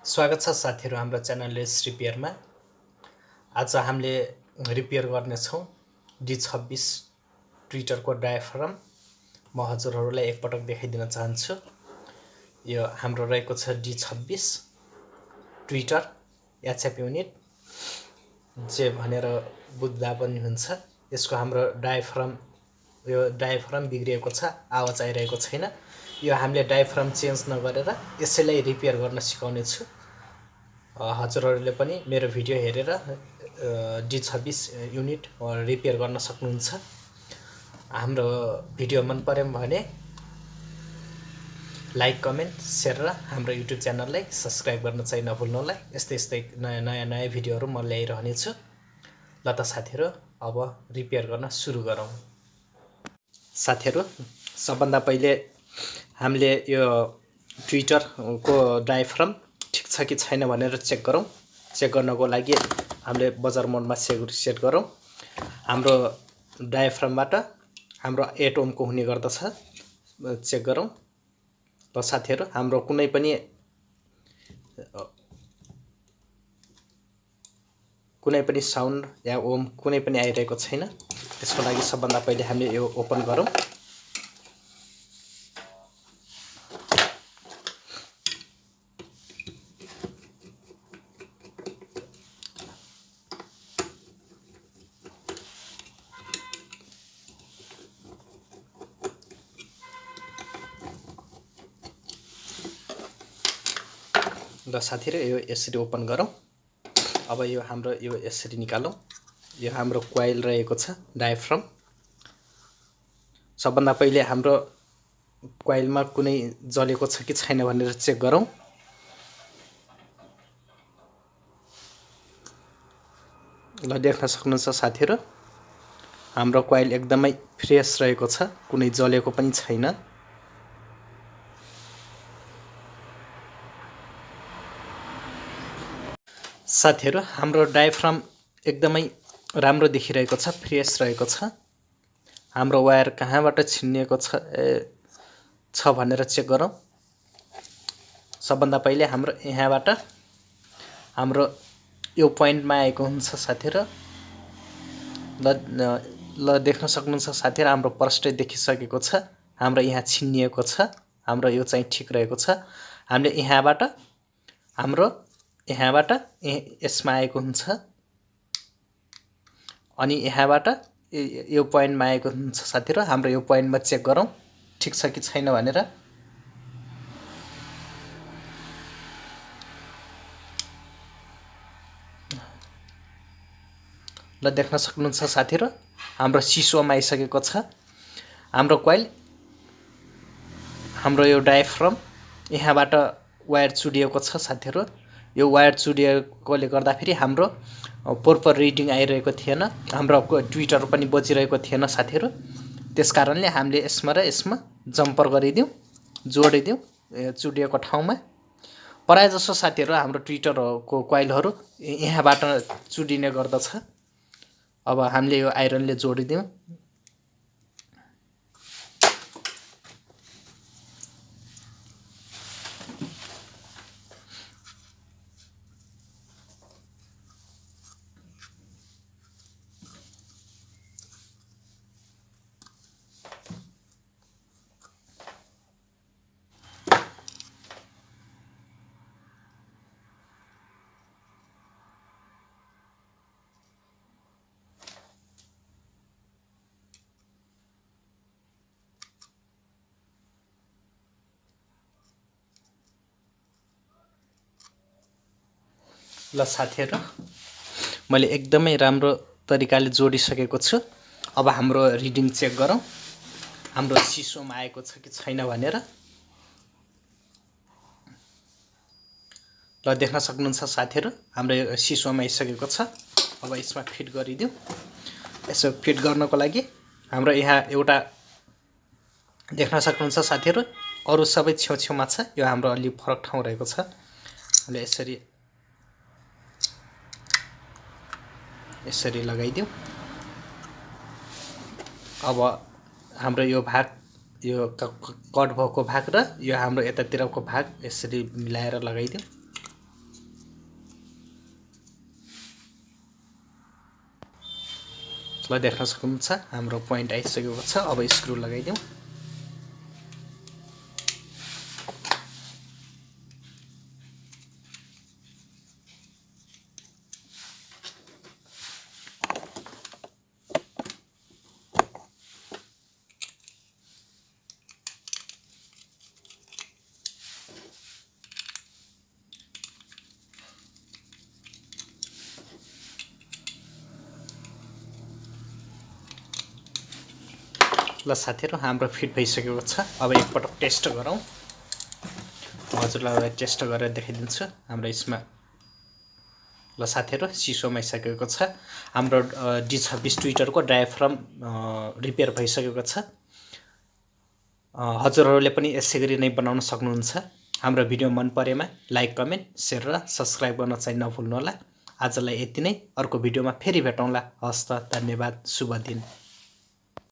स्वागत छ साथीहरु हाम्रो च्यानल लेस रिपेयरमा। आज हामीले रिपेयर गर्ने छौं D26 ट्विटरको डायाफ्राम। म हजुरहरुलाई एकपटक देखाइदिन चाहन्छु। यो हाम्रो रहेको छ D26 ट्विटर एचएफ युनिट जे भनेर बुझ्दा पनि हुन्छ। यसको हाम्रो डायाफ्राम बिग्रिएको छ, आवाज आइरहेको छैन। यो हामीले डायाफ्राम चेन्ज नगरेर यसैलाई रिपेयर गर्न सिकाउने छु। हजुरहरुले पनि मेरो भिडियो हेरेर D26 युनिट रिपेयर गर्न सक्नुहुन्छ। हाम्रो भिडियो मन पर्यो भने लाइक, कमेन्ट, शेयर र हाम्रो युट्युब च्यानललाई सब्स्क्राइब गर्न चाहिँ नभुल्नु होला। यस्तै नयाँ भिडियोहरु म ल्याइरहने छु। ल त साथीहरु, अब रिपेयर गर्न सुरु गरौँ। साथीहरु, सबभन्दा पहिले हामीले यो ट्विटरको डायाफ्राम ठीक छ कि छैन भनेर चेक गरौँ। चेक गर्नको लागि हामीले बजार मोडमा सेट गरौँ। हाम्रो डायाफ्रामबाट हाम्रो 8 ओमको हुने गर्दछ, चेक गरौँ। र साथीहरु, हाम्रो कुनै पनि साउन्ड या ओम कुनै पनि आइरहेको छैन। त्यसको लागि सबभन्दा पहिले हामीले यो ओपन गरौँ। र साथीहरु, यो यसरी ओपन गरौँ। अब यो हाम्रो यो यसरी निकालौँ। यो हाम्रो कोइल रहेको छ डायाफ्राम। सबभन्दा पहिले हाम्रो कोइलमा कुनै जलेको छ कि छैन भनेर चेक गरौँ। ल देख्न सक्नुहुन्छ साथीहरु, हाम्रो कोइल एकदमै फ्रेश रहेको छ, कुनै जलेको पनि छैन। साथीहरु, हाम्रो डायाफ्राम एकदमै राम्रो देखिरहेको छ, फ्रेश रहेको छ। हाम्रो वायर कहाँबाट छिन्निएको छ भनेर चेक गरौँ। सबभन्दा पहिले हाम्रो यहाँबाट हाम्रो यो पोइन्टमा आएको हुन्छ साथीहरु। ल देख्न सक्नुहुन्छ साथीहरु, हाम्रो प्रष्टै देखिसकेको छ। हाम्रो यहाँ छिन्निएको छ, हाम्रो यो चाहिँ ठीक रहेको छ। हामीले यहाँबाट यसमा आएको हुन्छ, अनि यहाँबाट यो पोइन्टमा आएको हुन्छ साथीहरु। हाम्रो यो पोइन्टमा चेक गरौँ ठीक छ कि छैन भनेर। ल देख्न सक्नुहुन्छ साथीहरु, हाम्रो सिसोमा आइसकेको छ। हाम्रो कोइल, हाम्रो यो डायाफ्राम यहाँबाट वायर चुडिएको छ साथीहरु। यो वायर चुडिएकोले गर्दा फेरि हाम्रो प्रोपर रिडिङ आइरहेको थिएन, हाम्रो ट्विटर पनि बजिरहेको थिएन साथीहरु। त्यसकारणले हामीले यसमा र यसमा जम्पर गरिदिउँ, जोडिदिउँ चुडिएको ठाउँमा। प्राय जसो साथीहरु हाम्रो ट्विटरको कोइलहरु यहाँबाट चुडिने गर्दछ। अब हामीले यो आइरनले जोडिदिउँ। ल साथीहरु, मैले एकदमै राम्रो तरिकाले जोडिसकेको छु। अब हाम्रो रिडिङ चेक गरौँ, हाम्रो सिसोमा आएको छ कि छैन भनेर। ल देख्न सक्नुहुन्छ साथीहरु, हाम्रो सिसोमा आइसकेको छ। अब यसमा फिट गरिदिउँ। यसो फिट गर्नको लागि हाम्रो यहाँ एउटा देख्न सक्नुहुन्छ साथीहरु, अरु सबै छेउछेउमा छ। यो हाम्रो अलि फरक ठाउँ रहेको छ। हामीले यसरी लगाइदिउँ। अब हाम्रो यो भाग, यो कट भएको भाग र यो हाम्रो यतातिरको भाग यसरी मिलाएर लगाइदिउँ। ल देख्न सक्नुहुन्छ हाम्रो पोइन्ट आइसकेको छ। अब स्क्रु लगाइदिउँ। ल साथीहरु हाम्रो फिट भइसकेको छ। अब एकपटक टेस्ट गरौँ। हजुरलाई टेस्ट गरेर देखाइदिन्छु हाम्रो यसमा। ल साथीहरु चिसोमा आइसकेको छ। हाम्रो D26 ट्विटरको डायाफ्राम रिपेयर भइसकेको छ। हजुरहरूले पनि यसै गरी नै बनाउन सक्नुहुन्छ। हाम्रो भिडियो मन परेमा लाइक, कमेन्ट, शेयर र सब्स्क्राइब गर्न चाहिँ नभुल्नु होला। आजलाई यति नै। अर्को भिडियोमा फेरि भेटौँला। हस्त, धन्यवाद, शुभ दिन।